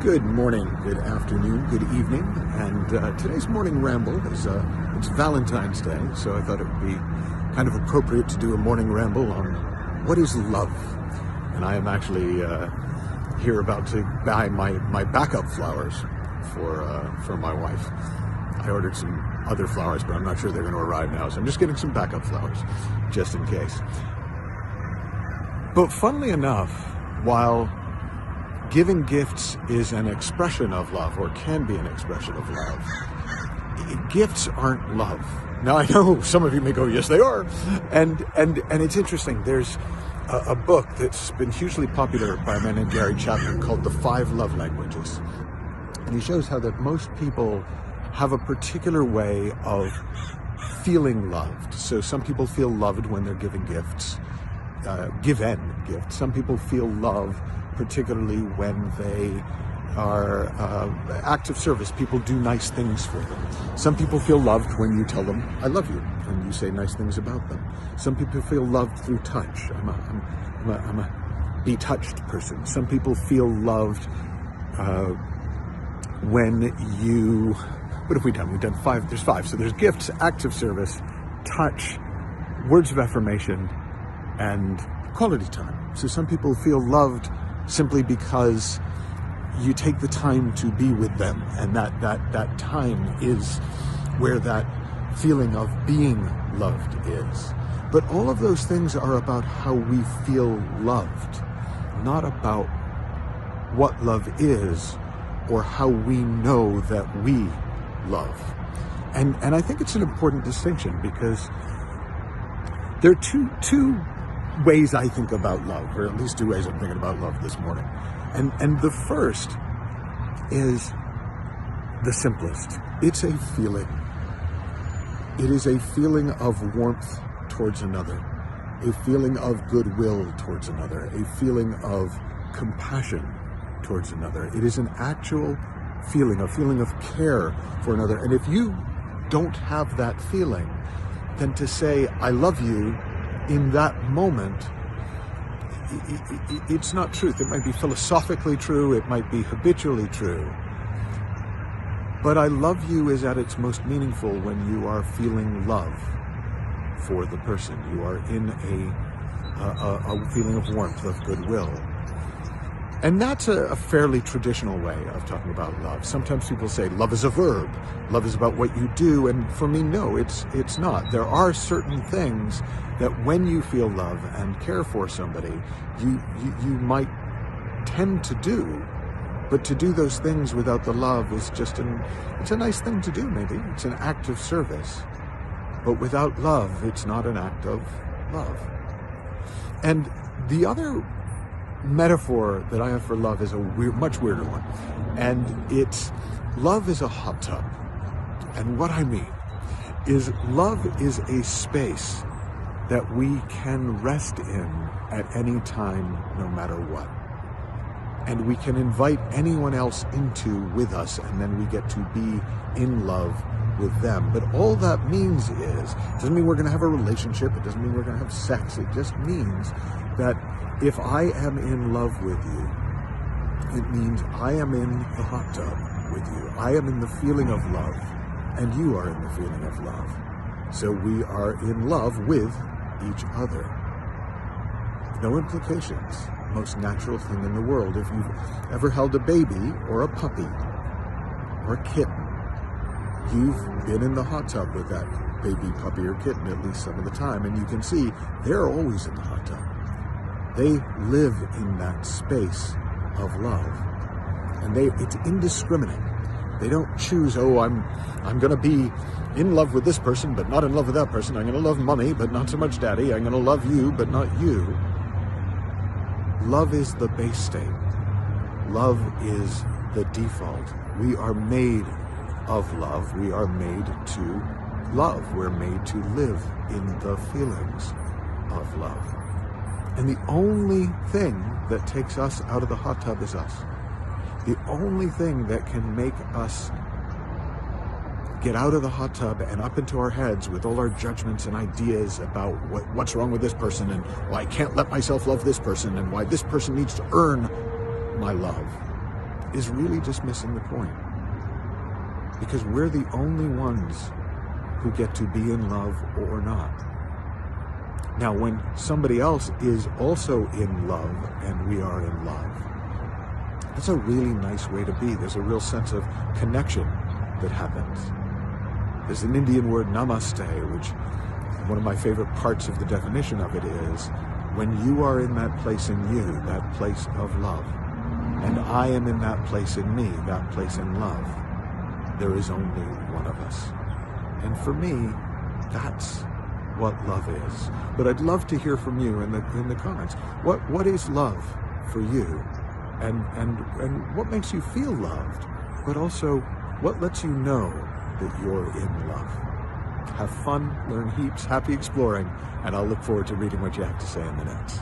Good morning, good afternoon, good evening, and today's morning ramble is it's Valentine's Day, so I thought it would be kind of appropriate to do a morning ramble on what is love. And I am actually here about to buy my backup flowers for my wife. I ordered some other flowers, but I'm not sure they're going to arrive now, so I'm just getting some backup flowers, just in case. But funnily enough, while giving gifts is an expression of love, or can be an expression of love, gifts aren't love. Now, I know some of you may go, yes, they are. And it's interesting. There's a book that's been hugely popular by a man named Gary Chapman called The 5 Love Languages. And he shows how that most people have a particular way of feeling loved. So some people feel loved when they're given gifts, given gifts. Some people feel love particularly when they are acts of service. People do nice things for them. Some people feel loved when you tell them, I love you, and you say nice things about them. Some people feel loved through touch. I'm a be touched person. Some people feel loved when you, what have we done? We've done 5, there's 5. So there's gifts, acts of service, touch, words of affirmation, and quality time. So some people feel loved simply because you take the time to be with them, and that time is where that feeling of being loved is. But all of those things are about how we feel loved, not about what love is or how we know that we love. And I think it's an important distinction, because there are two ways I think about love, or at least 2 ways I'm thinking about love this morning. And the first is the simplest. It's a feeling. It is a feeling of warmth towards another, a feeling of goodwill towards another, a feeling of compassion towards another. It is an actual feeling, a feeling of care for another. And if you don't have that feeling, then to say, I love you, in that moment, it's not truth. It might be philosophically true, it might be habitually true, but I love you is at its most meaningful when you are feeling love for the person. You are in a feeling of warmth, of goodwill. And that's a fairly traditional way of talking about love. Sometimes people say love is a verb. Love is about what you do. And for me, no, it's not. There are certain things that when you feel love and care for somebody, you might tend to do. But to do those things without the love is just it's a nice thing to do, maybe. It's an act of service. But without love, it's not an act of love. And the other metaphor that I have for love is a much weirder one, and it's love is a hot tub. And what I mean is love is a space that we can rest in at any time, no matter what, and we can invite anyone else into with us, and then we get to be in love with them. But all that means is, it doesn't mean we're going to have a relationship, it doesn't mean we're going to have sex, it just means that if I am in love with you, it means I am in the hot tub with you. I am in the feeling of love, and you are in the feeling of love. So we are in love with each other. No implications. Most natural thing in the world. If you've ever held a baby or a puppy or a kitten, you've been in the hot tub with that baby, puppy, or kitten at least some of the time, and you can see they're always in the hot tub. They live in that space of love, and it's indiscriminate. They don't choose, oh, I'm going to be in love with this person, but not in love with that person. I'm going to love mommy, but not so much daddy. I'm going to love you, but not you. Love is the base state. Love is the default. We are made of love. We are made to love. We're made to live in the feelings of love. And the only thing that takes us out of the hot tub is us. The only thing that can make us get out of the hot tub and up into our heads with all our judgments and ideas about what's wrong with this person, and why I can't let myself love this person, and why this person needs to earn my love, is really just missing the point. Because we're the only ones who get to be in love or not. Now, when somebody else is also in love and we are in love, that's a really nice way to be. There's a real sense of connection that happens. There's an Indian word, namaste, which one of my favorite parts of the definition of it is when you are in that place in you, that place of love, and I am in that place in me, that place in love, there is only one of us. And for me, that's what love is. But I'd love to hear from you in the comments. What is love for you? And what makes you feel loved? But also, what lets you know that you're in love? Have fun, learn heaps, happy exploring, and I'll look forward to reading what you have to say in the notes.